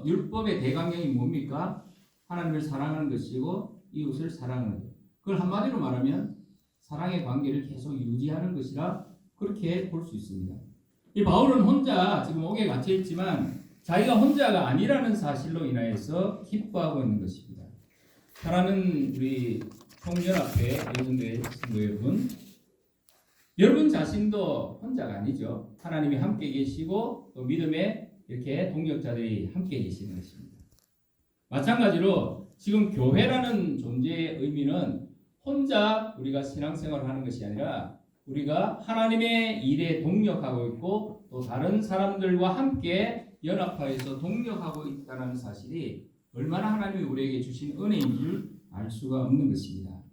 율법의 대강령이 뭡니까? 하나님을 사랑하는 것이고 이웃을 사랑하는 것. 그걸 한마디로 말하면 사랑의 관계를 계속 유지하는 것이라 그렇게 볼 수 있습니다. 이 바울은 혼자 지금 옥에 갇혀 있지만 자기가 혼자가 아니라는 사실로 인하여서 기뻐하고 있는 것입니다. 사랑하는 우리 총연합회 여성교회 친구 여러분 자신도 혼자가 아니죠. 하나님이 함께 계시고 또 믿음의 이렇게 동역자들이 함께 계시는 것입니다. 마찬가지로 지금 교회라는 존재의 의미는 혼자 우리가 신앙생활을 하는 것이 아니라 우리가 하나님의 일에 동력하고 있고 또 다른 사람들과 함께 연합하여서 동력하고 있다는 사실이 얼마나 하나님이 우리에게 주신 은혜인 줄 알 수가 없는 것입니다.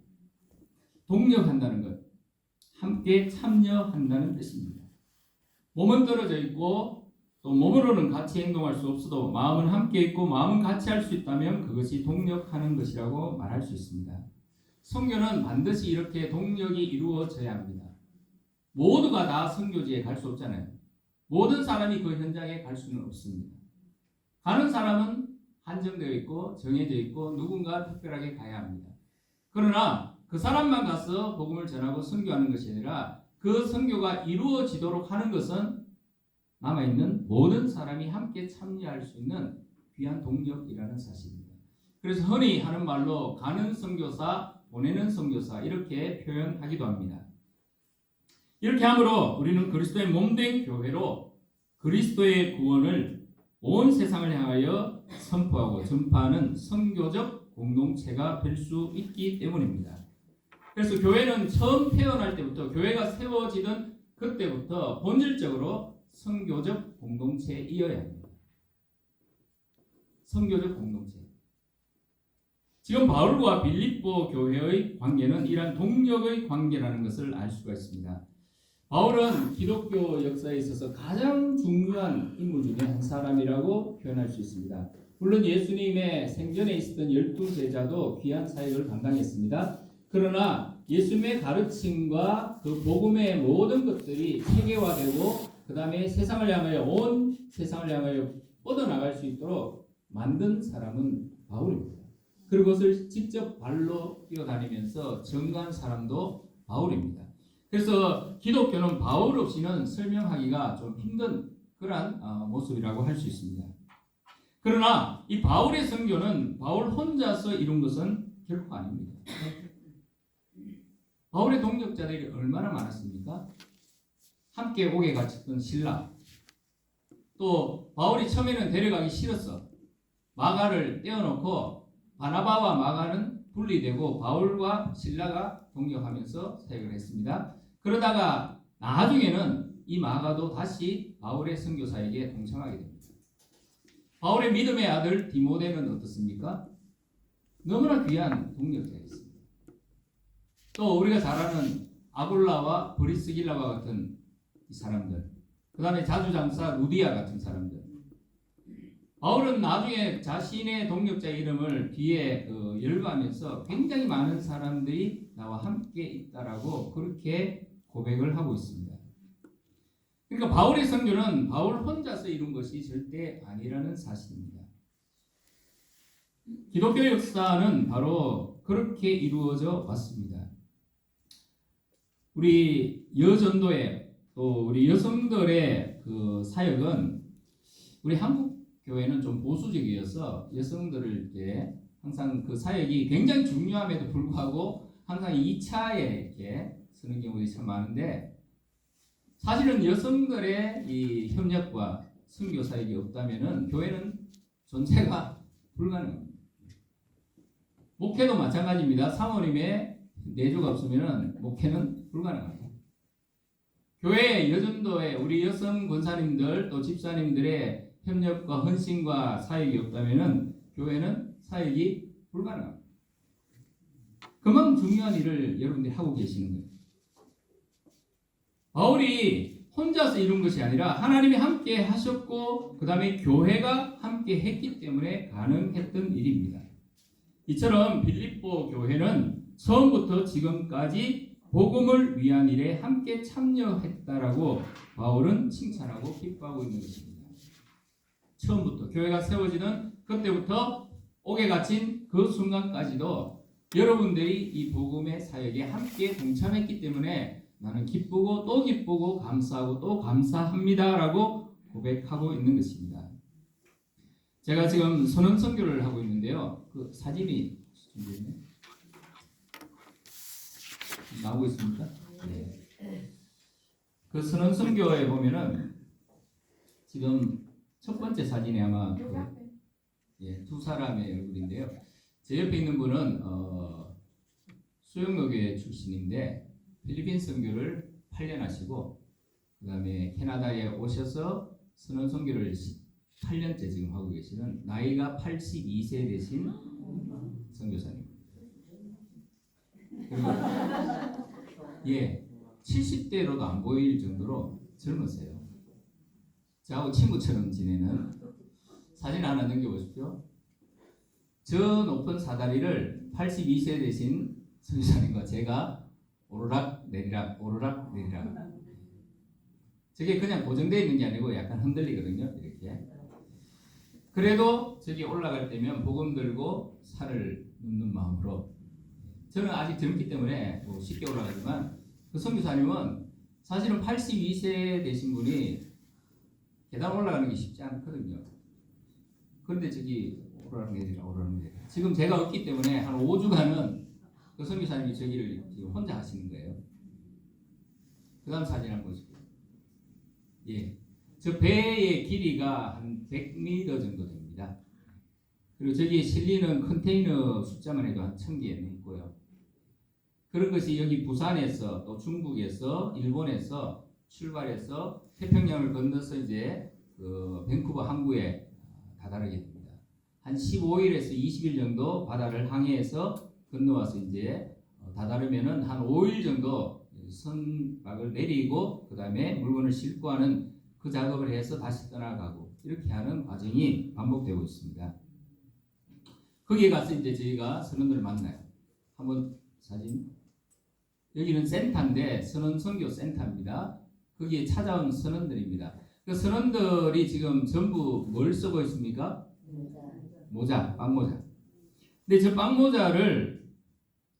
동력한다는 것, 함께 참여한다는 뜻입니다. 몸은 떨어져 있고 또 몸으로는 같이 행동할 수 없어도 마음은 함께 있고 마음은 같이 할 수 있다면 그것이 동력하는 것이라고 말할 수 있습니다. 선교는 반드시 이렇게 동력이 이루어져야 합니다. 모두가 다 선교지에 갈 수 없잖아요. 모든 사람이 그 현장에 갈 수는 없습니다. 가는 사람은 한정되어 있고 정해져 있고 누군가 특별하게 가야 합니다. 그러나 그 사람만 가서 복음을 전하고 선교하는 것이 아니라 그 선교가 이루어지도록 하는 것은 남아있는 모든 사람이 함께 참여할 수 있는 귀한 동력이라는 사실입니다. 그래서 흔히 하는 말로 가는 선교사, 보내는 선교사 이렇게 표현하기도 합니다. 이렇게 함으로 우리는 그리스도의 몸된 교회로 그리스도의 구원을 온 세상을 향하여 선포하고 전파하는 선교적 공동체가 될 수 있기 때문입니다. 그래서 교회는 처음 태어날 때부터 교회가 세워지던 그때부터 본질적으로 선교적 공동체이어야 합니다. 선교적 공동체. 지금 바울과 빌립보 교회의 관계는 이러한 동력의 관계라는 것을 알 수가 있습니다. 바울은 기독교 역사에 있어서 가장 중요한 인물 중에 한 사람이라고 표현할 수 있습니다. 물론 예수님의 생전에 있었던 12제자도 귀한 사역을 감당했습니다. 그러나 예수님의 가르침과 그 복음의 모든 것들이 체계화되고 그 다음에 세상을 향하여 온 세상을 향하여 뻗어나갈 수 있도록 만든 사람은 바울입니다. 그것을 직접 발로 뛰어다니면서 증거한 사람도 바울입니다. 그래서 기독교는 바울 없이는 설명하기가 좀 힘든 그러한 모습이라고 할 수 있습니다. 그러나 이 바울의 선교는 바울 혼자서 이룬 것은 결코 아닙니다. 바울의 동역자들이 얼마나 많았습니까? 함께 옥에 갇혔던 실라, 또 바울이 처음에는 데려가기 싫었어. 마가를 떼어놓고 바나바와 마가는 분리되고 바울과 실라가 동역하면서 사역을 했습니다. 그러다가 나중에는 이 마가도 다시 바울의 선교사에게 동참하게 됩니다. 바울의 믿음의 아들 디모데는 어떻습니까? 너무나 귀한 동역자였습니다. 또 우리가 잘 아는 아굴라와 브리스길라와 같은 이 사람들, 그 다음에 자주장사 루디아 같은 사람들. 바울은 나중에 자신의 동역자의 이름을 뒤에 열거하면서 굉장히 많은 사람들이 나와 함께 있다라고 그렇게 고백을 하고 있습니다. 그러니까 바울의 선교는 바울 혼자서 이룬 것이 절대 아니라는 사실입니다. 기독교 역사는 바로 그렇게 이루어져 왔습니다. 우리 여전도회 또 우리 여성들의 그 사역은 우리 한국 교회는 좀 보수적이어서 여성들을 때 항상 그 사역이 굉장히 중요함에도 불구하고 항상 2차에 이렇게 쓰는 경우들이 참 많은데 사실은 여성들의 이 협력과 선교 사역이 없다면은 교회는 존재가 불가능합니다. 목회도 마찬가지입니다. 사모님의 내조가 없으면은 목회는 불가능합니다. 교회 여전도에 우리 여성 권사님들 또 집사님들의 협력과 헌신과 사역이 없다면은 교회는 사역이 불가능합니다. 그만큼 중요한 일을 여러분들이 하고 계시는 거예요. 바울이 혼자서 이룬 것이 아니라 하나님이 함께 하셨고 그 다음에 교회가 함께 했기 때문에 가능했던 일입니다. 이처럼 빌립보 교회는 처음부터 지금까지 복음을 위한 일에 함께 참여했다라고 바울은 칭찬하고 기뻐하고 있는 것입니다. 처음부터 교회가 세워지는 그때부터 옥에 갇힌 그 순간까지도 여러분들이 이 복음의 사역에 함께 동참했기 때문에 나는 기쁘고 또 기쁘고 감사하고 또 감사합니다라고 고백하고 있는 것입니다. 제가 지금 선언 선교를 하고 있는데요. 그 사진이 나오고 있습니까? 네. 그 선언 선교에 보면은 지금 첫 번째 사진이 아마 두 사람의 얼굴인데요. 제 옆에 있는 분은 수영노교회 출신인데 필리핀 선교를 8년 하시고 그 다음에 캐나다에 오셔서 선언 선교를 8년째 지금 하고 계시는 나이가 82세 되신 선교사님. 예, 70대로도 안 보일 정도로 젊으세요. 저하고 친구처럼 지내는 사진 하나 넘겨보십시오. 저 높은 사다리를 82세 되신 선교사님과 제가 오르락 내리락 오르락 내리락. 저게 그냥 고정되어 있는 게 아니고 약간 흔들리거든요. 이렇게. 그래도 저기 올라갈 때면 복음 들고 살을 눕는 마음으로. 저는 아직 젊기 때문에 뭐 쉽게 올라가지만 그 선교사님은 사실은 82세 되신 분이 계단 올라가는 게 쉽지 않거든요. 그런데 저기 오르락 내리락 오르락 내리락. 지금 제가 없기 때문에 한 5주간은 그 선교사님이 저기를 지금 혼자 하시는 거예요. 그 다음 사진 한번 보시죠. 예. 저 배의 길이가 한 100m 정도 됩니다. 그리고 저기에 실리는 컨테이너 숫자만 해도 한 1000개 넘고요. 그런 것이 여기 부산에서 또 중국에서 일본에서 출발해서 태평양을 건너서 이제 그 밴쿠버 항구에 다다르게 됩니다. 한 15일에서 20일 정도 바다를 항해해서 건너와서 이제 다다르면은 한 5일 정도 선박을 내리고 그 다음에 물건을 싣고 하는 그 작업을 해서 다시 떠나가고 이렇게 하는 과정이 반복되고 있습니다. 거기에 가서 이제 저희가 선원들을 만나요. 한번 사진. 여기는 센터인데 선원 선교 센터입니다. 거기에 찾아온 선원들입니다. 그 선원들이 지금 전부 뭘 쓰고 있습니까? 모자, 빵모자. 근데 저 빵모자를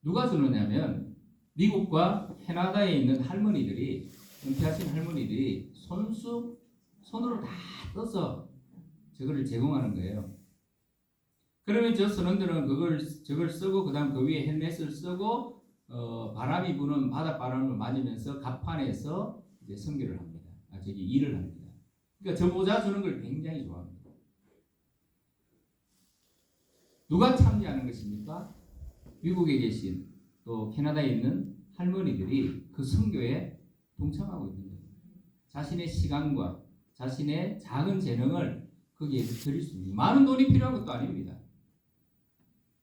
누가 주느냐면 미국과 캐나다에 있는 할머니들이 은퇴하신 할머니들이 손으로 다 떠서 저거를 제공하는 거예요. 그러면 저 선원들은 저걸 쓰고 그다음 그 위에 헬멧을 쓰고 바람이 부는 바닷바람을 맞으면서 갑판에서 이제 선교를 합니다. 일을 합니다. 그러니까 저 모자 주는 걸 굉장히 좋아합니다. 누가 참여하는 것입니까? 미국에 계신 또 캐나다에 있는 할머니들이 그 선교에 동참하고 있는 거예요. 자신의 시간과 자신의 작은 재능을 거기에서 드릴 수 있는 많은 돈이 필요한 것도 아닙니다.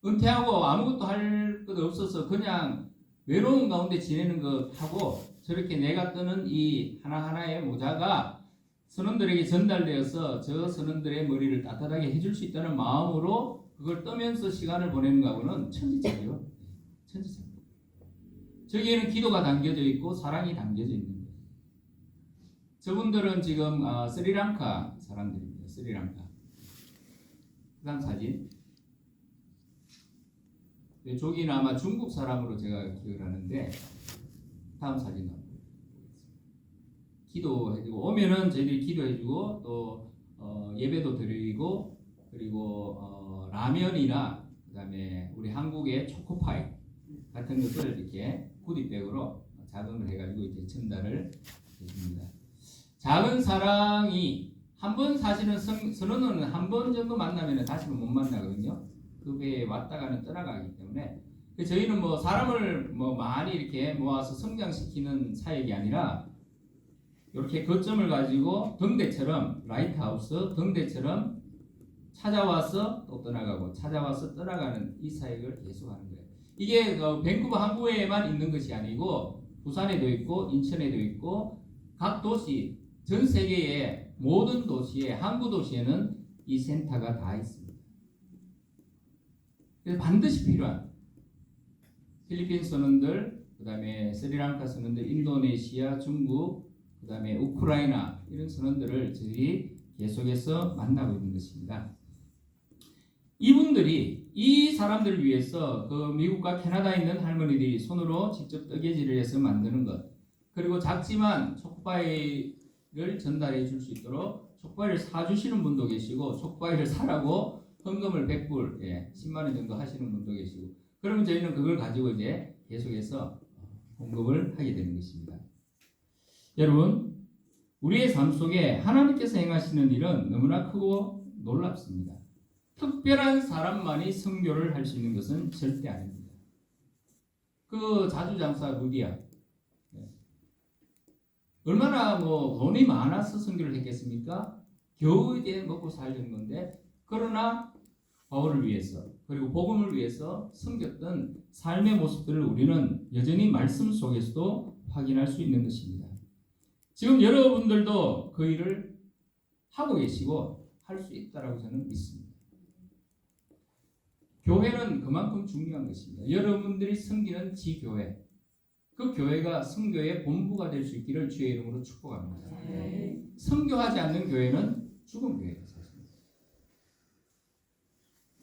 은퇴하고 아무것도 할 것 없어서 그냥 외로운 가운데 지내는 것하고 저렇게 내가 뜨는 이 하나하나의 모자가 선원들에게 전달되어서 저 선원들의 머리를 따뜻하게 해줄 수 있다는 마음으로 그걸 떠면서 시간을 보내는 거하고는 천지차이요. 천지차이. 저기에는 기도가 담겨져 있고 사랑이 담겨져 있는 거예요. 저분들은 지금 스리랑카 사람들입니다. 스리랑카. 그 다음 사진. 저기는 아마 중국 사람으로 제가 기억을 하는데 다음 사진 한번 보겠습니다. 기도해주고 오면은 저희들이 기도해주고 또 예배도 드리고 그리고 라면이나 그다음에 우리 한국의 초코파이 같은 것을 이렇게 구디백으로 자금을 해가지고 이제 전달을 해줍니다. 작은 사랑이 한 번 사실은 선언은 한 번 정도 만나면 다시는 못 만나거든요. 그 배에 왔다가는 떠나가기 때문에 저희는 뭐 사람을 뭐 많이 이렇게 모아서 성장시키는 사역이 아니라 이렇게 거점을 가지고 등대처럼 라이트하우스 등대처럼 찾아와서 또 떠나가고 찾아와서 떠나가는 이 사역을 계속하는 거예요. 이게 밴쿠버 항구에만 있는 것이 아니고 부산에도 있고 인천에도 있고 각 도시 전 세계의 모든 도시에 항구 도시에는 이 센터가 다 있습니다. 그래서 반드시 필요한 필리핀 선원들, 그 다음에 스리랑카 선원들, 인도네시아, 중국, 그 다음에 우크라이나 이런 선원들을 저희 계속해서 만나고 있는 것입니다. 이분들이 이 사람들을 위해서 그 미국과 캐나다에 있는 할머니들이 손으로 직접 뜨개질을 해서 만드는 것, 그리고 작지만 촉바이를 전달해 줄 수 있도록 촉바이를 사주시는 분도 계시고 촉바이를 사라고 헌금을 100불, 10만 원 정도 하시는 분도 계시고, 그러면 저희는 그걸 가지고 이제 계속해서 공급을 하게 되는 것입니다. 여러분, 우리의 삶 속에 하나님께서 행하시는 일은 너무나 크고 놀랍습니다. 특별한 사람만이 선교를 할 수 있는 것은 절대 아닙니다. 그 자주장사 루디아, 얼마나 돈이 많아서 선교를 했겠습니까? 겨우 이제 먹고 살던 건데, 그러나 바울을 위해서 그리고 복음을 위해서 섬겼던 삶의 모습들을 우리는 여전히 말씀 속에서도 확인할 수 있는 것입니다. 지금 여러분들도 그 일을 하고 계시고 할 수 있다라고 저는 믿습니다. 교회는 그만큼 중요한 것입니다. 여러분들이 섬기는 지교회, 그 교회가 선교의 본부가 될 수 있기를 주의 이름으로 축복합니다. 선교하지 않는 교회는 죽은 교회가 사실입니다.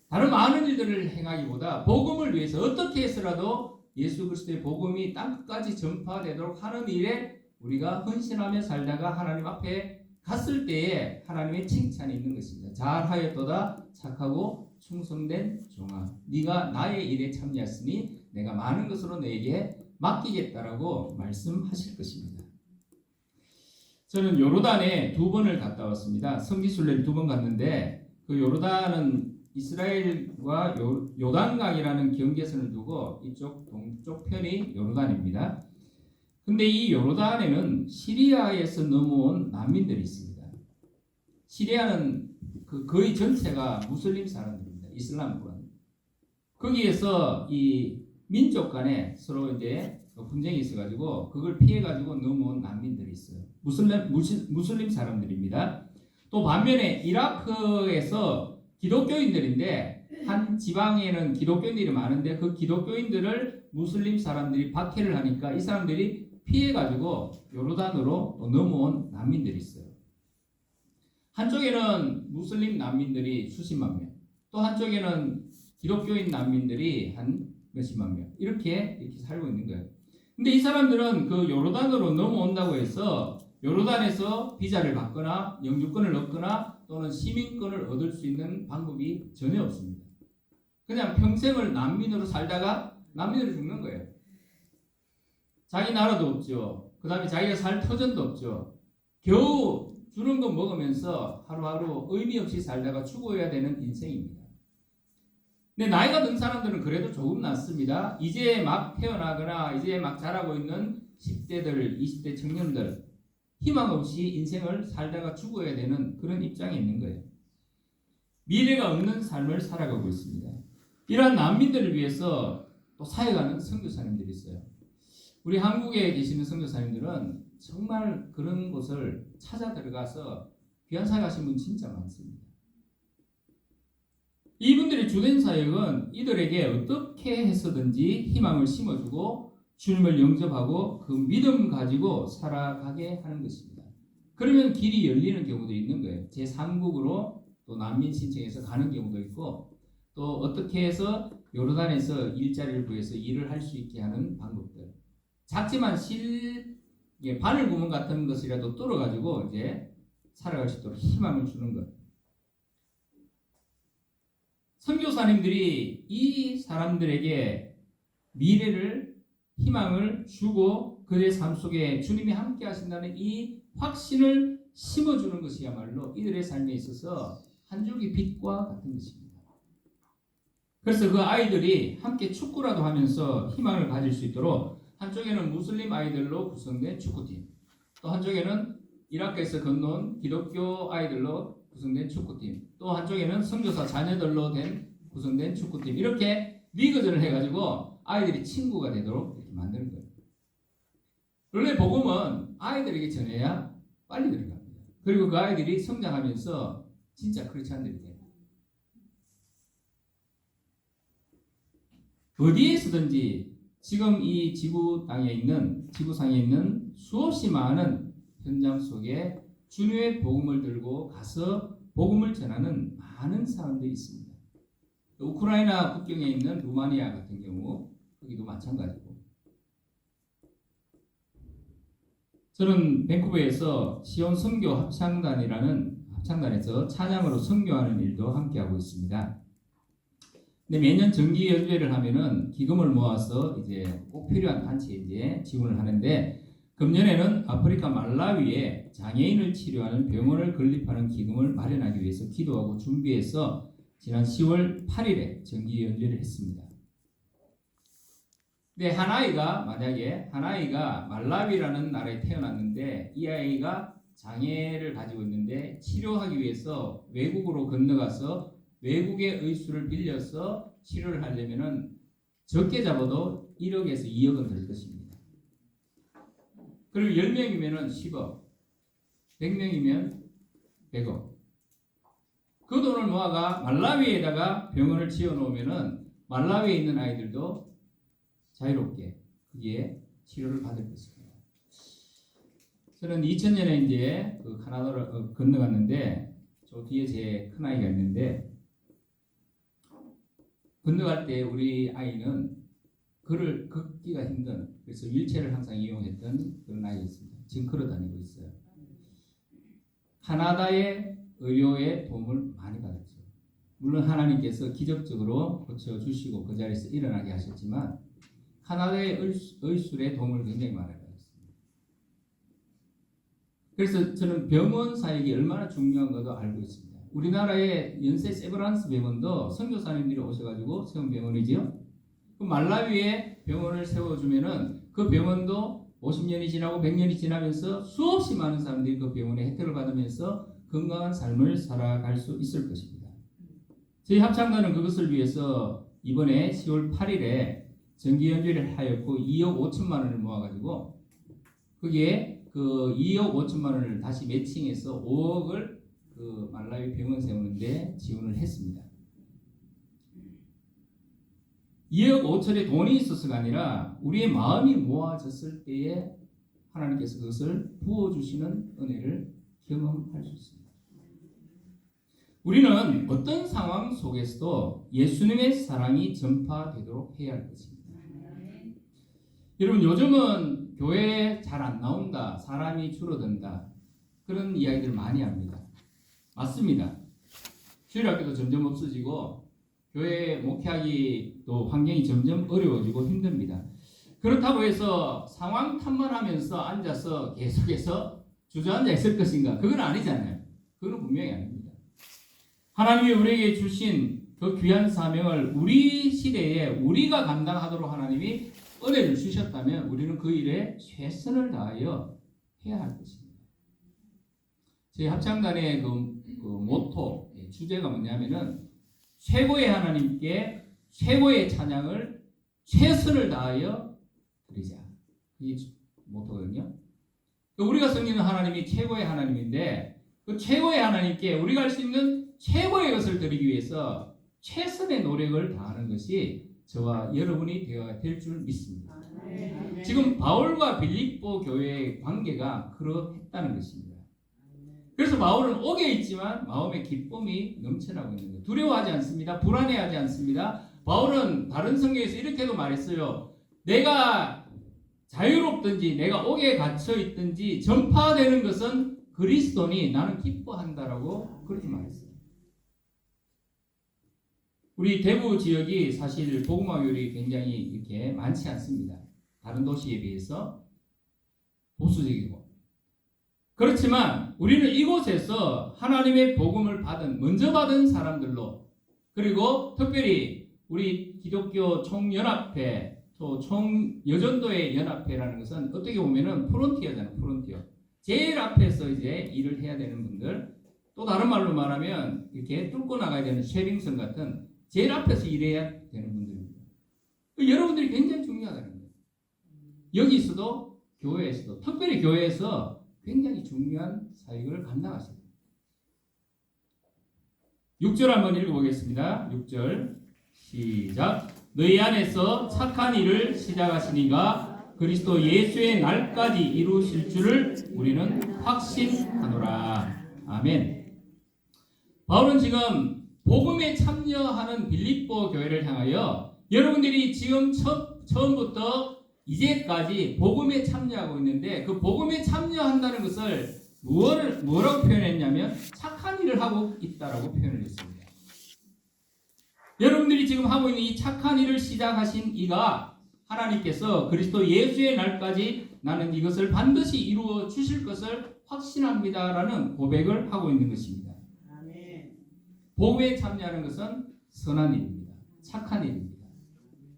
다른 많은 일들을 행하기보다 복음을 위해서 어떻게 해서라도 예수 그리스도의 복음이 땅끝까지 전파되도록 하는 일에 우리가 헌신하며 살다가 하나님 앞에 갔을 때에 하나님의 칭찬이 있는 것입니다. 잘하였도다 착하고 충성된 종아, 네가 나의 일에 참여했으니 내가 많은 것으로 너에게 맡기겠다라고 말씀하실 것입니다. 저는 요르단에 2번을 갔다 왔습니다. 성지순례를 2번 갔는데, 그 요르단은 이스라엘과 요단강이라는 경계선을 두고 이쪽 동쪽 편이 요르단입니다. 근데 이 요르단에는 시리아에서 넘어온 난민들이 있습니다. 시리아는 거의 전체가 무슬림 사람들입니다. 이슬람권. 거기에서 이 민족 간에 서로 이제 분쟁이 있어가지고 그걸 피해가지고 넘어온 난민들이 있어요. 무슬림 사람들입니다. 또 반면에 이라크에서 기독교인들인데, 한 지방에는 기독교인들이 많은데 그 기독교인들을 무슬림 사람들이 박해를 하니까 이 사람들이 피해가지고 요르단으로 넘어온 난민들이 있어요. 한쪽에는 무슬림 난민들이 수십만 명, 또 한쪽에는 기독교인 난민들이 한 몇십만 명, 이렇게 살고 있는 거예요. 근데 이 사람들은 그 요르단으로 넘어온다고 해서 요르단에서 비자를 받거나 영주권을 얻거나 또는 시민권을 얻을 수 있는 방법이 전혀 없습니다. 그냥 평생을 난민으로 살다가 난민으로 죽는 거예요. 자기 나라도 없죠. 그 다음에 자기가 살 터전도 없죠. 겨우 주는 거 먹으면서 하루하루 의미 없이 살다가 죽어야 되는 인생입니다. 근데 나이가 든 사람들은 그래도 조금 낫습니다. 이제 막 태어나거나 이제 막 자라고 있는 10대들, 20대 청년들, 희망 없이 인생을 살다가 죽어야 되는 그런 입장에 있는 거예요. 미래가 없는 삶을 살아가고 있습니다. 이러한 난민들을 위해서 또 사역하는 선교사님들이 있어요. 우리 한국에 계시는 선교사님들은 정말 그런 곳을 찾아 들어가서 귀한 사역하신 분 진짜 많습니다. 이분들의 주된 사역은 이들에게 어떻게 해서든지 희망을 심어주고 주님을 영접하고 그 믿음 가지고 살아가게 하는 것입니다. 그러면 길이 열리는 경우도 있는 거예요. 제3국으로 또 난민 신청해서 가는 경우도 있고, 또 어떻게 해서 요르단에서 일자리를 구해서 일을 할 수 있게 하는 방법들. 작지만 바늘 구멍 같은 것이라도 뚫어가지고 이제 살아갈 수 있도록 희망을 주는 것. 선교사님들이 이 사람들에게 미래를, 희망을 주고 그들의 삶 속에 주님이 함께 하신다는 이 확신을 심어주는 것이야말로 이들의 삶에 있어서 한 줄기 빛과 같은 것입니다. 그래서 그 아이들이 함께 축구라도 하면서 희망을 가질 수 있도록, 한쪽에는 무슬림 아이들로 구성된 축구팀, 또 한쪽에는 이라크에서 건너온 기독교 아이들로 구성된 축구팀, 또 한쪽에는 선교사 자녀들로 구성된 축구팀, 이렇게 리그전을 해가지고 아이들이 친구가 되도록 이렇게 만드는 거예요. 원래 복음은 아이들에게 전해야 빨리 들어갑니다. 그리고 그 아이들이 성장하면서 진짜 크리스찬들이 돼요. 어디에서든지 지금 이 지구상에 있는 수없이 많은 현장 속에 주님의 복음을 들고 가서 복음을 전하는 많은 사람들이 있습니다. 우크라이나 국경에 있는 루마니아 같은 경우 거기도 마찬가지고, 저는 밴쿠버에서 시온 선교 합창단에서 찬양으로 선교하는 일도 함께하고 있습니다. 근데 매년 정기 연주회를 하면은 기금을 모아서 이제 꼭 필요한 단체에 이제 지원을 하는데, 금년에는 아프리카 말라위에 장애인을 치료하는 병원을 건립하는 기금을 마련하기 위해서 기도하고 준비해서 지난 10월 8일에 정기 연주회를 했습니다. 근데 만약에 한 아이가 말라위라는 나라에 태어났는데 이 아이가 장애를 가지고 있는데 치료하기 위해서 외국으로 건너가서 외국의 의수를 빌려서 치료를 하려면은 적게 잡아도 1억에서 2억은 들 것입니다. 그리고 10명이면은 10억, 100명이면 100억. 그 돈을 모아가 말라위에다가 병원을 지어 놓으면은 말라위에 있는 아이들도 자유롭게 거기에 치료를 받을 것입니다. 저는 2000년에 이제 그 카나다로 건너갔는데, 저 뒤에 제 큰아이가 있는데, 건너갈 때 우리 아이는 글을 걷기가 힘든, 그래서 휠체어를 항상 이용했던 그런 아이였습니다. 지금 걸어 다니고 있어요. 카나다의 의료의 도움을 많이 받았죠. 물론 하나님께서 기적적으로 고쳐주시고 그 자리에서 일어나게 하셨지만 카나다의 의술의 도움을 굉장히 많이 받았습니다. 그래서 저는 병원 사역이 얼마나 중요한 것도 알고 있습니다. 우리나라의 연세 세브란스 병원도 선교사님들이 오셔가지고 세운 병원이지요. 그 말라위에 병원을 세워주면은 그 병원도 50년이 지나고 100년이 지나면서 수없이 많은 사람들이 그 병원의 혜택을 받으면서 건강한 삶을 살아갈 수 있을 것입니다. 저희 합창단은 그것을 위해서 이번에 10월 8일에 정기연주회를 하였고 2억 5천만 원을 모아가지고 거기에 그 2억 5천만 원을 다시 매칭해서 5억을 그 말라위 병원 세우는데 지원을 했습니다. 2억 5천의 돈이 있어서가 아니라 우리의 마음이 모아졌을 때에 하나님께서 그것을 부어주시는 은혜를 경험할 수 있습니다. 우리는 어떤 상황 속에서도 예수님의 사랑이 전파되도록 해야 할 것입니다. 여러분, 요즘은 교회에 잘 안 나온다, 사람이 줄어든다, 그런 이야기들 많이 합니다. 맞습니다. 주일학교도 점점 없어지고 교회 목회하기 또 환경이 점점 어려워지고 힘듭니다. 그렇다고 해서 상황 탓만 하면서 앉아서 계속해서 주저앉아 있을 것인가? 그건 아니잖아요. 그건 분명히 아닙니다. 하나님이 우리에게 주신 그 귀한 사명을 우리 시대에 우리가 감당하도록 하나님이 은혜를 주셨다면 우리는 그 일에 최선을 다하여 해야 할 것입니다. 저희 합창단의 그 모토, 주제가 뭐냐면은 최고의 하나님께 최고의 찬양을 최선을 다하여 드리자. 이게 모토거든요. 우리가 섬기는 하나님이 최고의 하나님인데 그 최고의 하나님께 우리가 할 수 있는 최고의 것을 드리기 위해서 최선의 노력을 다하는 것이 저와 여러분이 되어야 될 줄 믿습니다. 지금 바울과 빌립보 교회의 관계가 그러했다는 것입니다. 그래서 바울은 옥에 있지만 마음의 기쁨이 넘쳐나고 있는 거예요. 두려워하지 않습니다. 불안해하지 않습니다. 바울은 다른 성경에서 이렇게도 말했어요. 내가 자유롭든지 내가 옥에 갇혀 있든지 전파되는 것은 그리스도니 나는 기뻐한다라고 그렇게 말했어요. 우리 대구 지역이 사실 복음화율이 굉장히 이렇게 많지 않습니다. 다른 도시에 비해서 보수적이고. 그렇지만 우리는 이곳에서 하나님의 복음을 먼저 받은 사람들로, 그리고 특별히 우리 기독교 총연합회, 또 총여전도의 연합회라는 것은 어떻게 보면은 프론티어잖아요. 프론티어. 제일 앞에서 이제 일을 해야 되는 분들, 또 다른 말로 말하면 이렇게 뚫고 나가야 되는 쉐빙선 같은 제일 앞에서 일해야 되는 분들입니다. 여러분들이 굉장히 중요하다는 거예요. 여기서도 교회에서도, 특별히 교회에서 굉장히 중요한 사역을 감당하십니다. 6절 한번 읽어보겠습니다. 6절 시작. 너희 안에서 착한 일을 시작하시니가 그리스도 예수의 날까지 이루실 줄을 우리는 확신하노라. 아멘. 바울은 지금 복음에 참여하는 빌립보 교회를 향하여 여러분들이 지금 처음부터 이제까지 복음에 참여하고 있는데 그 복음에 참여한다는 것을 뭐라고 표현했냐면 착한 일을 하고 있다라고 표현을 했습니다. 여러분들이 지금 하고 있는 이 착한 일을 시작하신 이가 하나님께서 그리스도 예수의 날까지 나는 이것을 반드시 이루어 주실 것을 확신합니다라는 고백을 하고 있는 것입니다. 아멘. 복음에 참여하는 것은 선한 일입니다. 착한 일입니다.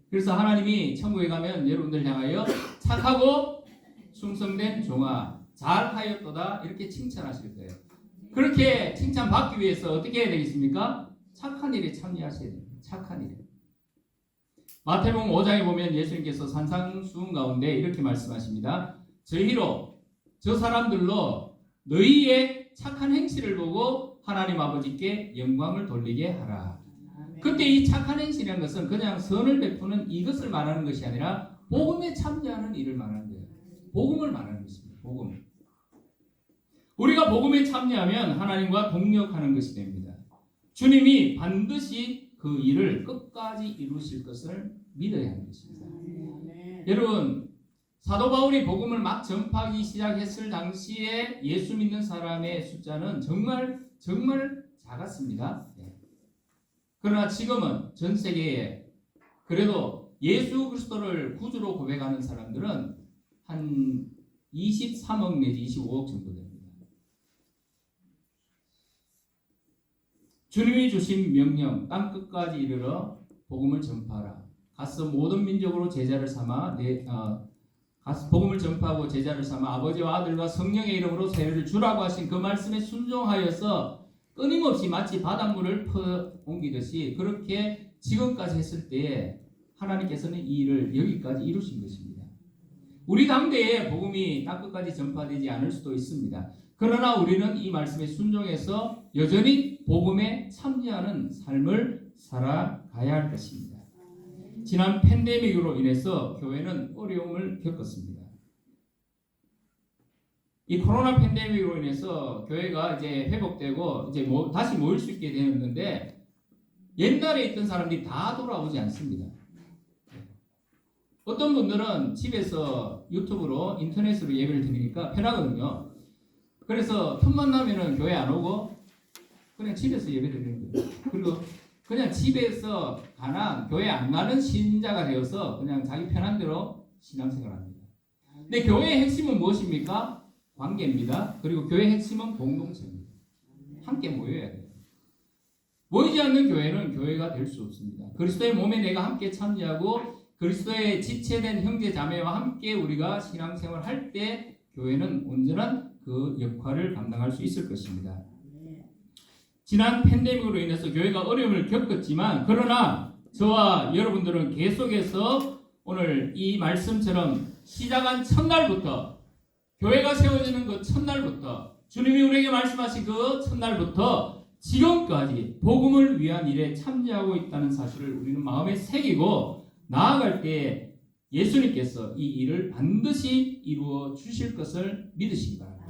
그래서 하나님이 천국에 가면 여러분들 향하여 착하고 충성된 종아 잘하였도다 이렇게 칭찬하실 거예요. 그렇게 칭찬받기 위해서 어떻게 해야 되겠습니까? 착한 일에 참여하셔야 됩니다. 착한 일. 마태복음 5장에 보면 예수님께서 산상수훈 가운데 이렇게 말씀하십니다. 저 사람들로 너희의 착한 행실을 보고 하나님 아버지께 영광을 돌리게 하라. 그때 이 착한 행실이라는 것은 그냥 선을 베푸는 이것을 말하는 것이 아니라 복음에 참여하는 일을 말하는 거예요. 복음을 말하는 것입니다. 복음. 우리가 복음에 참여하면 하나님과 동력하는 것이 됩니다. 주님이 반드시 그 일을 끝까지 이루실 것을 믿어야 하는 것입니다. 여러분, 사도 바울이 복음을 막 전파하기 시작했을 당시에 예수 믿는 사람의 숫자는 정말 작았습니다. 그러나 지금은 전 세계에 그래도 예수 그리스도를 구주로 고백하는 사람들은 한 23억 내지 25억 정도 됩니다. 주님이 주신 명령 땅 끝까지 이르러 복음을 전파하라. 가서 모든 민족으로 제자를 삼아 가서 복음을 전파하고 제자를 삼아 아버지와 아들과 성령의 이름으로 세례를 주라고 하신 그 말씀에 순종하여서 끊임없이 마치 바닷물을 퍼옮기듯이 그렇게 지금까지 했을 때에 하나님께서는 이 일을 여기까지 이루신 것입니다. 우리 당대에 복음이 땅끝까지 전파되지 않을 수도 있습니다. 그러나 우리는 이 말씀에 순종해서 여전히 복음에 참여하는 삶을 살아가야 할 것입니다. 지난 팬데믹으로 인해서 교회는 어려움을 겪었습니다. 이 코로나 팬데믹으로 인해서 교회가 이제 회복되고 이제 다시 모일 수 있게 되었는데 옛날에 있던 사람들이 다 돌아오지 않습니다. 어떤 분들은 집에서 유튜브로 인터넷으로 예배를 드리니까 편하거든요. 그래서 틈만 나면은 교회 안 오고 그냥 집에서 예배를 드리는 거예요. 그리고 그냥 집에서 교회 안 가는 신자가 되어서 그냥 자기 편한 대로 신앙생활을 합니다. 근데 교회의 핵심은 무엇입니까? 관계입니다. 그리고 교회의 핵심은 공동체입니다. 함께 모여야 돼요. 모이지 않는 교회는 교회가 될 수 없습니다. 그리스도의 몸에 내가 함께 참여하고 그리스도의 지체된 형제 자매와 함께 우리가 신앙생활을 할 때 교회는 온전한 그 역할을 감당할 수 있을 것입니다. 지난 팬데믹으로 인해서 교회가 어려움을 겪었지만 그러나 저와 여러분들은 계속해서 오늘 이 말씀처럼 시작한 첫날부터 교회가 세워지는 그 첫날부터 주님이 우리에게 말씀하신 그 첫날부터 지금까지 복음을 위한 일에 참여하고 있다는 사실을 우리는 마음에 새기고 나아갈 때 예수님께서 이 일을 반드시 이루어 주실 것을 믿으시기 바랍니다.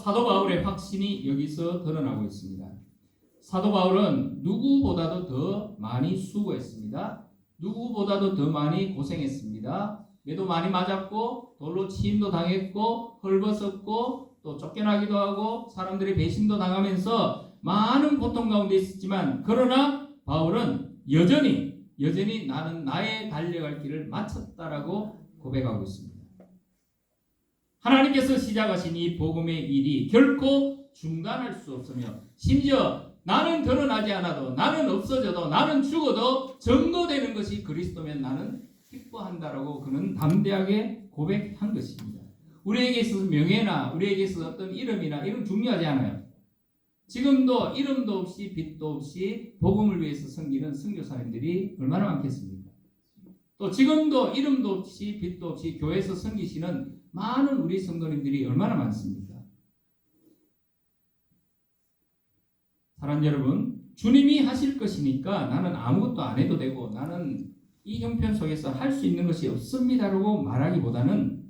사도 바울의 확신이 여기서 드러나고 있습니다. 사도 바울은 누구보다도 더 많이 수고했습니다. 누구보다도 더 많이 고생했습니다. 매도 많이 맞았고 돌로 치임도 당했고 헐벗었고 또 쫓겨나기도 하고 사람들의 배신도 당하면서 많은 고통 가운데 있었지만 그러나 바울은 여전히 나는 나의 달려갈 길을 마쳤다라고 고백하고 있습니다. 하나님께서 시작하신 이 복음의 일이 결코 중단할 수 없으며 심지어 나는 드러나지 않아도 나는 없어져도 나는 죽어도 전도되는 것이 그리스도면 나는 기뻐한다라고 그는 담대하게 고백한 것입니다. 우리에게 있어서 명예나 우리에게 있어서 어떤 이름이나 이런 중요하지 않아요. 지금도 이름도 없이 빛도 없이 복음을 위해서 섬기는 선교사님들이 얼마나 많겠습니까? 또 지금도 이름도 없이 빛도 없이 교회에서 섬기시는 많은 우리 성도님들이 얼마나 많습니까? 사랑하는 여러분, 주님이 하실 것이니까 나는 아무것도 안 해도 되고 나는 이 형편 속에서 할 수 있는 것이 없습니다라고 말하기보다는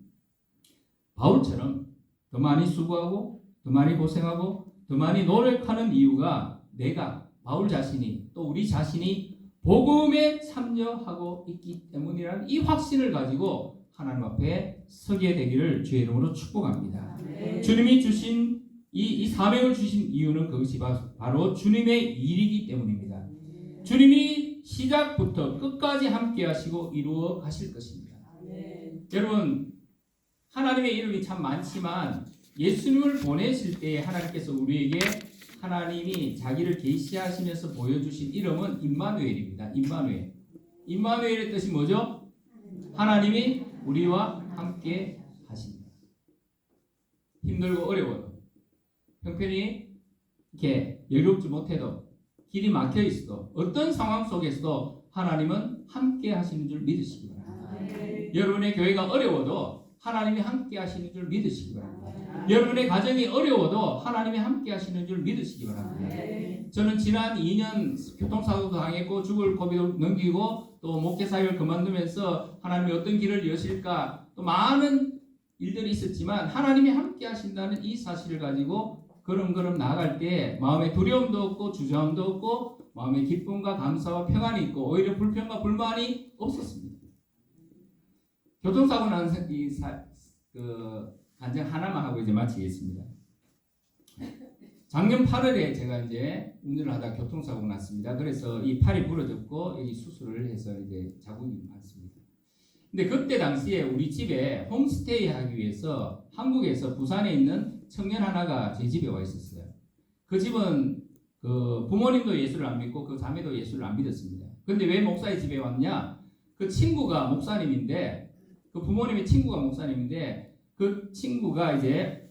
바울처럼 더 많이 수고하고 더 많이 고생하고 더 많이 노력하는 이유가 내가 바울 자신이 또 우리 자신이 복음에 참여하고 있기 때문이라는 이 확신을 가지고 하나님 앞에 서게 되기를 주의 이름으로 축복합니다. 주님이 주신 이 사명을 주신 이유는 그것이 바로 주님의 일이기 때문입니다. 주님이 시작부터 끝까지 함께 하시고 이루어 가실 것입니다. 여러분, 하나님의 이름이 참 많지만 예수님을 보내실 때 하나님께서 우리에게 하나님이 자기를 계시하시면서 보여주신 이름은 임마누엘입니다. 임마누엘. 임마누엘의 뜻이 뭐죠? 하나님이 우리와 함께 하신다. 힘들고 어려워도 형편이 이렇게 여유롭지 못해도 길이 막혀 있어도 어떤 상황 속에서도 하나님은 함께 하시는 줄 믿으시기 바랍니다. 여러분의 교회가 어려워도 하나님이 함께 하시는 줄 믿으시기 바랍니다. 여러분의 가정이 어려워도 하나님이 함께 하시는 줄 믿으시기 바랍니다. 저는 지난 2년 교통사고도 당했고 죽을 고비도 넘기고 또 목회사역을 그만두면서 하나님이 어떤 길을 여실까 또 많은 일들이 있었지만 하나님이 함께 하신다는 이 사실을 가지고 걸음걸음 나아갈 때 마음에 두려움도 없고 주저함도 없고 마음에 기쁨과 감사와 평안이 있고 오히려 불평과 불만이 없었습니다. 교통사고 난 간증 하나만 하고 이제 마치겠습니다. 작년 8월에 제가 이제 운전을 하다 교통사고 났습니다. 그래서 이 팔이 부러졌고 여기 수술을 해서 이제 자국이 많습니다. 근데 그때 당시에 우리 집에 홈스테이 하기 위해서 한국에서 부산에 있는 청년 하나가 제 집에 와 있었어요. 그 집은 그 부모님도 예수를 안 믿고 그 자매도 예수를 안 믿었습니다. 근데 왜 목사의 집에 왔냐? 그 친구가 목사님인데 그 부모님의 친구가 목사님인데 그 친구가 이제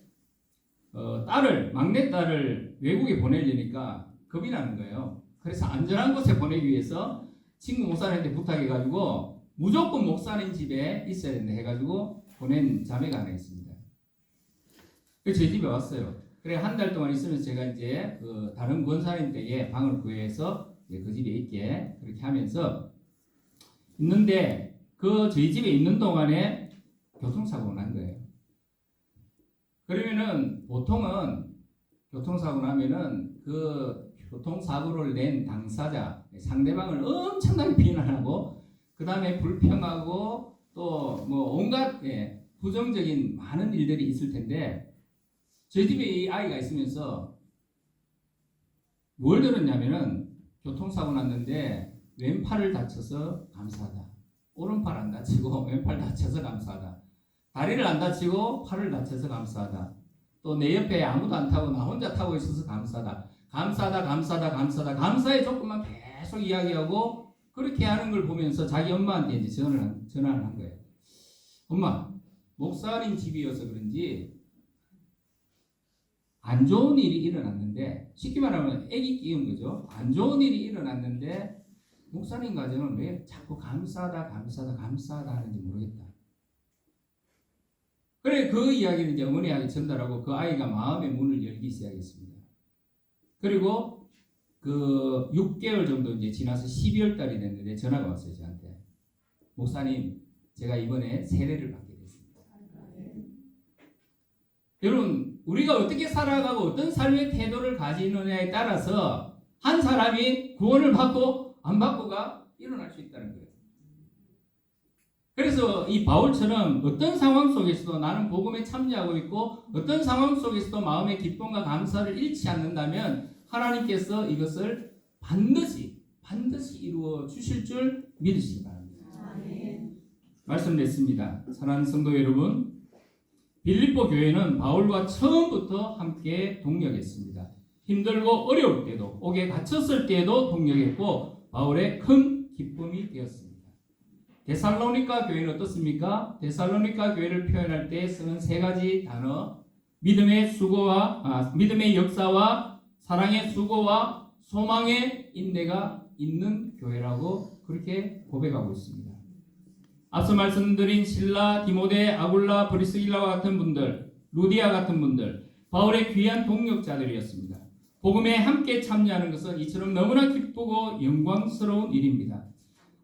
막내 딸을 외국에 보내려니까 겁이 나는 거예요. 그래서 안전한 곳에 보내기 위해서 친구 목사님한테 부탁해가지고 무조건 목사님 집에 있어야 된다 해가지고 보낸 자매가 하나 있습니다. 그 제 집에 왔어요. 그래 한 달 동안 있으면서 제가 이제 그 다른 권사님 댁에 방을 구해서 그 집에 있게 그렇게 하면서 있는데 그 저희 집에 있는 동안에 교통사고가 난 거예요. 그러면은 보통은 교통사고 나면은 그 교통사고를 낸 당사자 상대방을 엄청나게 비난하고 그 다음에 불평하고 또 뭐 온갖 부정적인 많은 일들이 있을 텐데 저희 집에 이 아이가 있으면서 뭘 들었냐면은 교통사고 났는데 왼팔을 다쳐서 감사하다. 오른팔 안 다치고 왼팔 다쳐서 감사하다. 다리를 안 다치고 팔을 다쳐서 감사하다. 또 내 옆에 아무도 안 타고 나 혼자 타고 있어서 감사하다. 감사의 조건만 계속 이야기하고 그렇게 하는 걸 보면서 자기 엄마한테 이제 전화를 한 거예요. 엄마, 목사님 집이어서 그런지 안 좋은 일이 일어났는데 쉽게 말하면 애기 끼운 거죠. 안 좋은 일이 일어났는데 목사님 가정은 왜 자꾸 감사하다 하는지 모르겠다. 그래 그 이야기를 이제 어머니에게 전달하고 그 아이가 마음의 문을 열기 시작했습니다. 그리고 그 6개월 정도 이제 지나서 12월 달이 됐는데 전화가 왔어요 저한테. 목사님 제가 이번에 세례를 받게 됐습니다. 여러분 우리가 어떻게 살아가고 어떤 삶의 태도를 가지느냐에 따라서 한 사람이 구원을 받고 안 받고가 일어날 수 있다는 거예요. 그래서 이 바울처럼 어떤 상황 속에서도 나는 복음에 참여하고 있고 어떤 상황 속에서도 마음의 기쁨과 감사를 잃지 않는다면 하나님께서 이것을 반드시 이루어 주실 줄 믿으시기 바랍니다. 말씀드렸습니다. 사랑하는 성도 여러분, 빌립보 교회는 바울과 처음부터 함께 동역했습니다. 힘들고 어려울 때도 옥에 갇혔을 때에도 동역했고 바울의 큰 기쁨이 되었습니다. 데살로니가 교회는 어떻습니까? 데살로니가 교회를 표현할 때 쓰는 세 가지 단어 믿음의 역사와 사랑의 수고와 소망의 인내가 있는 교회라고 그렇게 고백하고 있습니다. 앞서 말씀드린 실라, 디모데, 아굴라, 브리스길라와 같은 분들, 루디아 같은 분들, 바울의 귀한 동역자들이었습니다. 복음에 함께 참여하는 것은 이처럼 너무나 기쁘고 영광스러운 일입니다.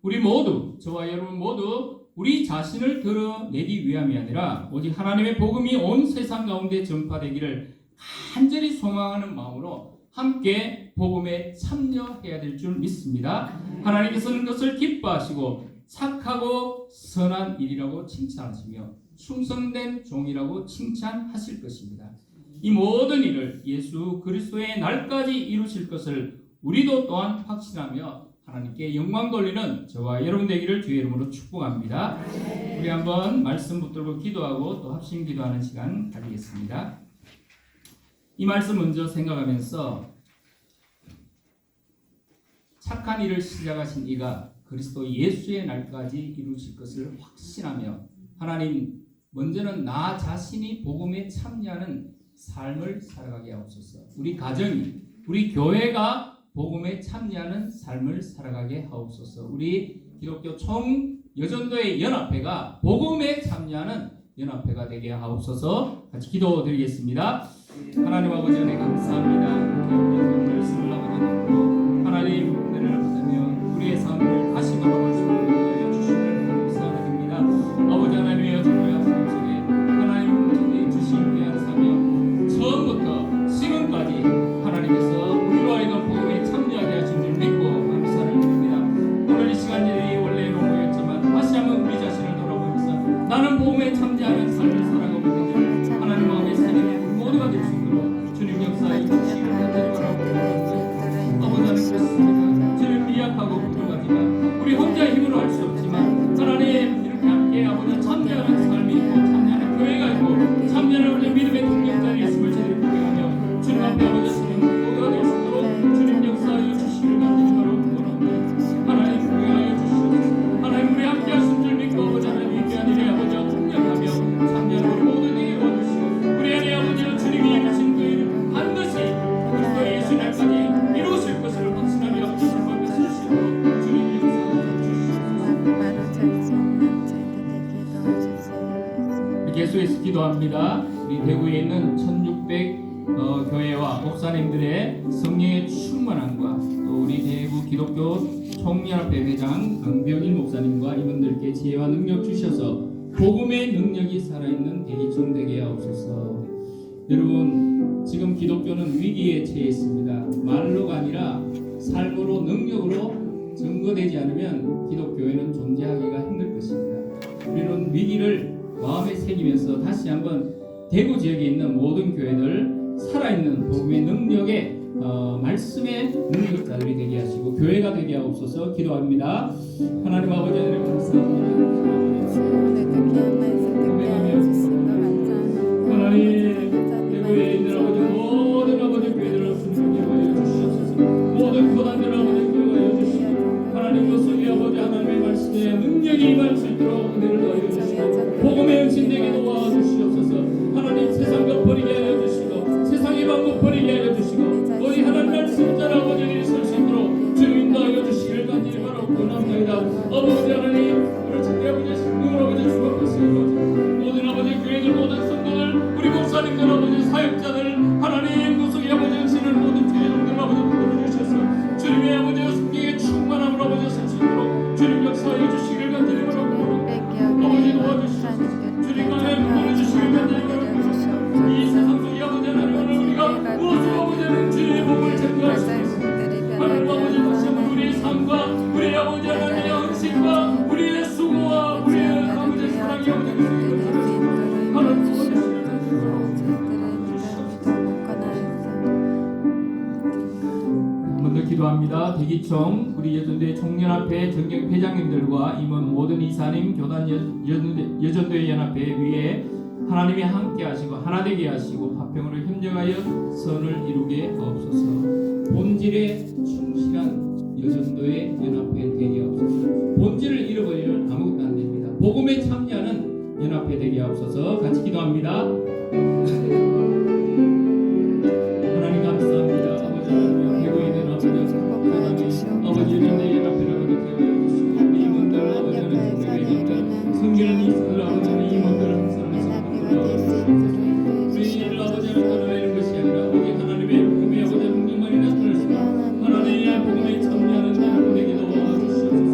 우리 모두, 저와 여러분 모두 우리 자신을 드러내기 위함이 아니라 오직 하나님의 복음이 온 세상 가운데 전파되기를 간절히 소망하는 마음으로 함께 복음에 참여해야 될 줄 믿습니다. 하나님께서는 그것을 기뻐하시고 착하고 선한 일이라고 칭찬하시며 충성된 종이라고 칭찬하실 것입니다. 이 모든 일을 예수 그리스도의 날까지 이루실 것을 우리도 또한 확신하며 하나님께 영광 돌리는 저와 여러분 되기를 주의 이름으로 축복합니다. 우리 한번 말씀 붙들고 기도하고 또 합심 기도하는 시간 가지겠습니다. 이 말씀 먼저 생각하면서 착한 일을 시작하신 이가 그리스도 예수의 날까지 이루실 것을 확신하며 하나님 먼저는 나 자신이 복음에 참여하는 삶을 살아가게 하옵소서. 우리 가정이, 우리 교회가 복음에 참여하는 삶을 살아가게 하옵소서. 우리 기독교 총 여전도의 연합회가 복음에 참여하는 연합회가 되게 하옵소서. 같이 기도드리겠습니다. 하나님 아버지 은혜 감사합니다. 말씀을 아버지 듣고 하나님 은혜를 받으며 우리의 삶을 다시 바라볼 수 있는 주시기를 감사드립니다. 아버지 하나님의 여전도의 학생 속에 하나님 우리에게 주신 귀한 사명 처음부터 지금까지 하나님께서 우리로 하여금 복음에 참여하게 하신 줄 믿고 감사를 드립니다. 오늘 이 시간들이 원래로 모였지만 다시 한번 우리 자신을 돌아보면서 나는 복음에 참여하는 삶을 살아가고 있는지 하나님 마음에 사는 모두가 될 수 있도록 주님 역사에 주시기를 간절히 바라옵니다. 주님 미약하고 부족하지만 우리 혼자 힘으로 할 수 없지만 하나님 이렇게 함께 아버지 참여하는 삶이 있고 참여하는 교회가 있고 참여하는 우리 믿음의 동력자의 예수를 제대로 구경하며 주님 앞에 아버지 주님 모두가 될 수 있도록 주님 역사에 주시기를 간절히 바라옵니다. 하나님 구경하여 주시옵소서. 하나님 우리 함께 하신 줄 믿고 아버지 하나님 귀한 일에 아버지 동력하며 참여하는 우리 모두에게 도와주시고 우리 안에 아버지 주님이 이루신 그 일을 반드시 그리스도 예수 날까지 이루실 것을 확신하며 주님 앞에 서시고 주님 역사에 주시옵소서. 계속해서 기도합니다. 우리 대구에 있는 1600 교회와 목사님들의 성령의 충만함과 또 우리 대구 기독교 총연합회 회장 강병일 목사님과 이분들께 지혜와 능력 주셔서 복음의 능력이 살아있는 대기총 되게 하옵소서. 여러분 지금 기독교는 위기에 처해 있습니다. 말로가 아니라 삶으로 능력으로 증거되지 않으면 기독교회는 존재하기가 힘들 것입니다. 우리는 위기를 마음에 새기면서 다시 한번 대구 지역에 있는 모든 교회들 살아있는 복음의 능력에 말씀의 능력자들이 되게 하시고 교회가 되게 하옵소서 기도합니다. 하나님 아버지 하나님 감사합니다. 하나님 대구에 있는 아버지 모든 아버지 교회들을 주님께 하여 주시옵소서. 모든 교단들 아버지 교회하여 주시고 하나님 그 속에 아버지 하나님의 말씀에 능력이 임할 수 있도록 은혜를 더하여 주시고 복음의 응신되게 도와주시옵소서. 하나님 세상과 버리게 하여 주시고 세상의 방법 버리게 하여 주시고 우리 하나님 말씀 따라 아버지를 설 수 있도록 주님 인도하여 주시기를 간절히 바라옵나이다. 아버지 하나님 우리 주님 아버지 신령을 아버지 주옵소서. 모든 아버지 교회들 모든 성도들 우리 목사님들 아버지 사역자들 하나님 그 속에 아버지 응신을 모든 교회들 아버지 불러주셔서 주님의 아버지 성경의 충만함으로 아버지 설 수 있도록 주님 역사하여 주시기를 간절히 바라옵나이다. 아버지 도와주시옵소서. 주님 간에 보내주시기를 간절히 바라옵나이다. 이 세상 속에 아버지 하나님 우리가 무엇을 아버지 하나님 주님의 복음을 전도할 수 있습니다. 하나님 아버지 다시 한번 우리의 삶과 우리 아버지 하나님의 헌신과 우리의 수고와 우리의 아버지 사랑이 아버지 하나님 기도합니다. 대기총 우리 여전도회 총연합회 정경 회장님들과 임원 모든 이사님 교단 여전도회 연합회 위에 하나님이 함께 하시고 하나 되게 하시고 화평으로 협력하여 선을 이루게 하옵소서. 본질에 충실한 여전도회 연합회 되게 하옵소서. 본질을 잃어버리면 아무것도 안 됩니다. 복음에 참여하는 연합회 되게 하옵소서. 같이 기도합니다. 하나님 감사합니다. 아버지 하나님 대구에 있는 아버지 아버지는 내 연합회라고 되어 주시고 이분들 아버지 하나님 교회에 성결한 이스들 아버지 하나님 이분들 항상 우리 아버지 하나님의 것이 아니라 오직 하나님의 복음의 아버지 하나님만이 나타날 수가 하나님의 복음에 참여하는 자를 보내게 도와주시옵소서.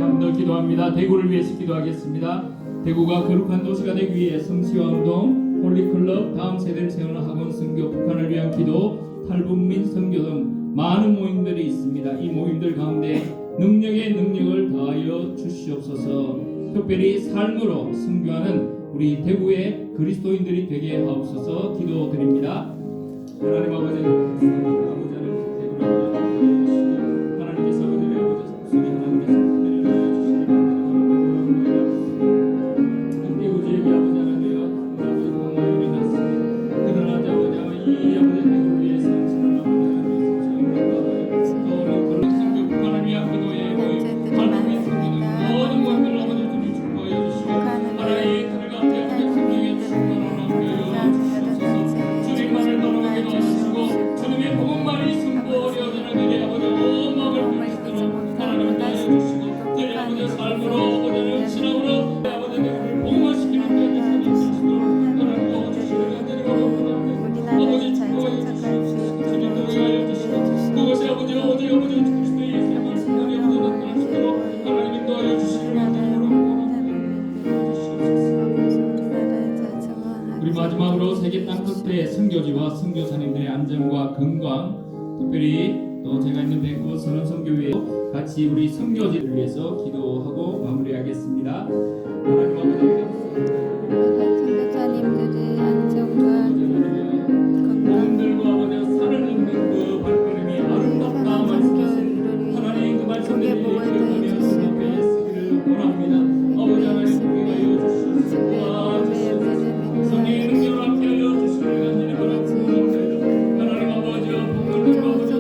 한 번 더 기도합니다. 대구를 위해서 기도하겠습니다. 대구가 거룩한 도시가 되기 위해 성시와 운동, 홀리클럽, 다음 세대를 세우는 학원 선교, 북한을 위한 기도, 탈북민 선교 등 많은 모임들이 있습니다. 이 모임들 가운데 능력의 능력을 더하여 주시옵소서. 특별히 삶으로 선교하는 우리 대구의 그리스도인들이 되게 하옵소서 기도드립니다. 하나님 아버지, 하나님께서 아버지의 아버지 목소리 하나님께서 대구 지역의 아버지 하나님이여 아버지 공화율이 났습니다. 그러나 아버지 이 아버지 대구를 위해서 신을 아버지 하나님께서 선교 북한을 위한 기도에 하나님의 선교는 모든 것들을 아버지 주님 축복하여 주시고 하나님 그들 가운데 아버지 성령의 충만함을 하여 주시옵소서. 주님만을 바라보게 도와주시고 주님의 복음만이 선포되어지는 일에 아버지 온 마음을 부으시도록 하나님을 다해 주시고 저희 아버지 삶으로 아버지는 신앙으로 아버지 내를 복음화시키는 데 주시도록 하나님 도와주시기를 간절히 바랍니다. 아버지 축복하여 주시옵소서. 주님 도와여 주시고 그것이 아버지 오직 아버지 그리스도의 예수님을 하나님 아버지 나타낼 수 있도록 하나님 도와여 주시기를 간절히 우리 마지막으로 세계 땅 끝에 선교지와 선교사님들의 안전과 건강, 특별히 또 제가 있는 대구 선원 선교회 같이 우리 선교지를 위해서 기도하고 마무리하겠습니다. 하나님 아버지 선교사님들의 안전과 여러분들과 아버지 산을 넘는 그 발걸음이 아름답다 말씀하신 하나님 그 말씀들이 기억하며 주 앞에 쓰기를 원합니다. 아버지 하나님 우리가 이어주시옵소서. 성령의 능력을 함께하여 주시기를 간절히 바랍니다. 하나님 아버지여 복음을 아버지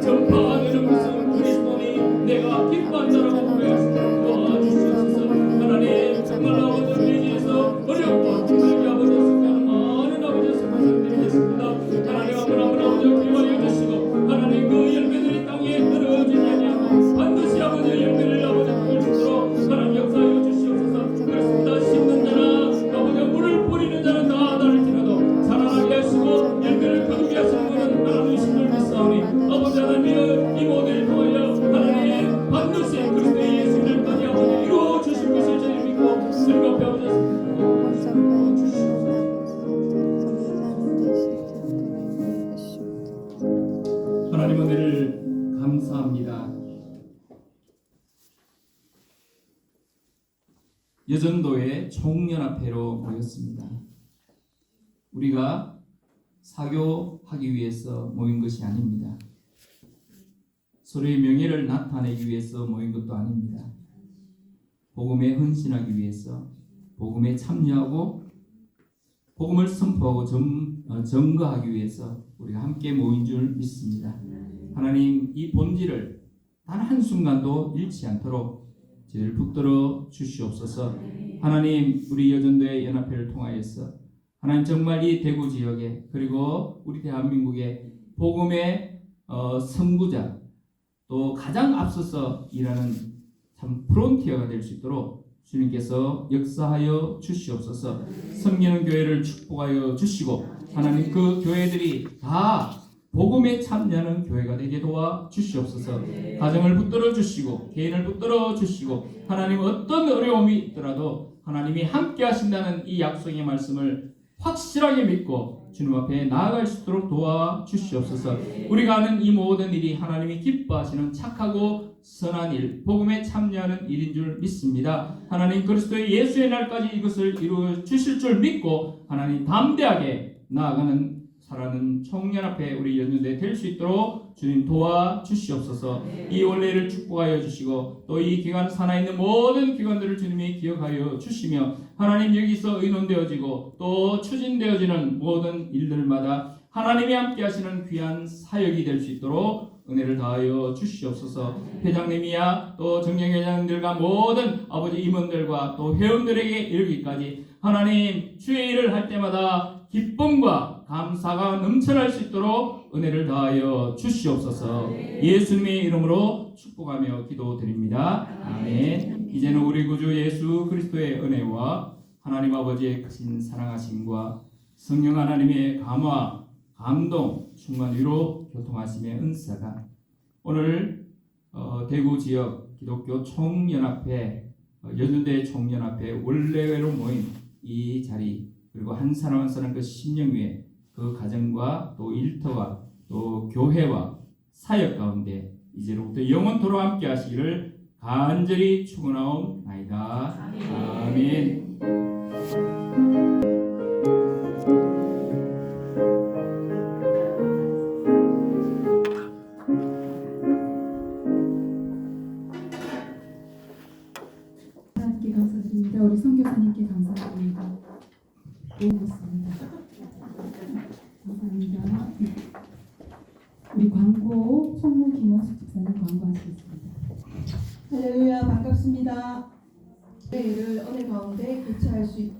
전파하는 무슨 그리스도니 내가 기뻐한 자라고 부르시옵소서. 도와주시옵소서. 하나님 정말 아버지 위에서 어렵고 힘들게 아버지 승리하는 많은 아버지 성도님들이 계십니다. 하나님 아버지 기도하여 주시고 하나님 그 열매들이 땅에 떨어지지 아니하고 반드시 아버지 열매를 아버지 볼 수 있도록 하나님 역사하여 주시옵소서. 그렇습니다. 심는 자나 아버지 물을 뿌리는 자는 다 다를지라도 자라나게 하시고 열매를 거두게 하시는 분은 하나님이심을 믿사오니 아버지 하나님 이 모델을 통하여 하나님 반드시 그리스도의 예수님까지 아버지 이루어 주실 것을 저희 믿고 주님 앞에 아버지 하나님 은혜를 감사합니다. 여전도의 총연합회로 모였습니다. 우리가 사교하기 위해서 모인 것이 아닙니다. 서로의 명예를 나타내기 위해서 모인 것도 아닙니다. 복음에 헌신하기 위해서 복음에 참여하고 복음을 선포하고 증거하기 위해서 우리가 함께 모인 줄 믿습니다. 하나님 이 본질을 단 한순간도 잃지 않도록 저희를 붙들어 주시옵소서. 하나님 우리 여전도의 연합회를 통하여서 하나님 정말 이 대구 지역에 그리고 우리 대한민국의 복음의 선구자 또 가장 앞서서 일하는 참 프론티어가 될 수 있도록 주님께서 역사하여 주시옵소서. 섬기는 교회를 축복하여 주시고 하나님 그 교회들이 다 복음에 참여하는 교회가 되게 도와 주시옵소서. 가정을 붙들어 주시고 개인을 붙들어 주시고 하나님 어떤 어려움이 있더라도 하나님이 함께 하신다는 이 약속의 말씀을 확실하게 믿고 주님 앞에 나아갈 수 있도록 도와 주시옵소서. 우리가 하는 이 모든 일이 하나님이 기뻐하시는 착하고 선한 일, 복음에 참여하는 일인 줄 믿습니다. 하나님 그리스도의 예수의 날까지 이것을 이루어 주실 줄 믿고 하나님 담대하게 나아가는 살아가는 총연합회 우리 연륜대 될 수 있도록 주님 도와 주시옵소서. 이 원례를 축복하여 주시고 또 이 기관 산하에 있는 모든 기관들을 주님이 기억하여 주시며 하나님 여기서 의논되어지고 또 추진되어지는 모든 일들마다 하나님이 함께 하시는 귀한 사역이 될 수 있도록 은혜를 다하여 주시옵소서. 회장님이야 또 정경회장님들과 모든 아버지 임원들과 또 회원들에게 이르기까지 하나님 주의 일을 할 때마다 기쁨과 감사가 넘쳐날 수 있도록 은혜를 다하여 주시옵소서. 예수님의 이름으로 축복하며 기도드립니다. 아멘. 이제는 우리 구주 예수 그리스도의 은혜와 하나님 아버지의 크신 사랑하심과 성령 하나님의 감화, 감동, 충만 위로 교통하심의 은사가 오늘 대구 지역 기독교 총연합회, 연륜대 총연합회 원래로 모인 이 자리, 그리고 한 사람 한 사람 그 심령 위에 그 가정과 또 일터와 또 교회와 사역 가운데 이제로부터 영원토록 함께 하시기를 간절히 축원하옵나이다. 아멘. 하나님께 감사드립니다. 우리 선교사님께 감사드립니다. 고맙습니다. 감사합니다. 우리 광고 총무 김원숙 집사님 광고하시겠습니다. 할렐루야, 반갑습니다. 회의를 은혜 가운데 개최할 수 있도록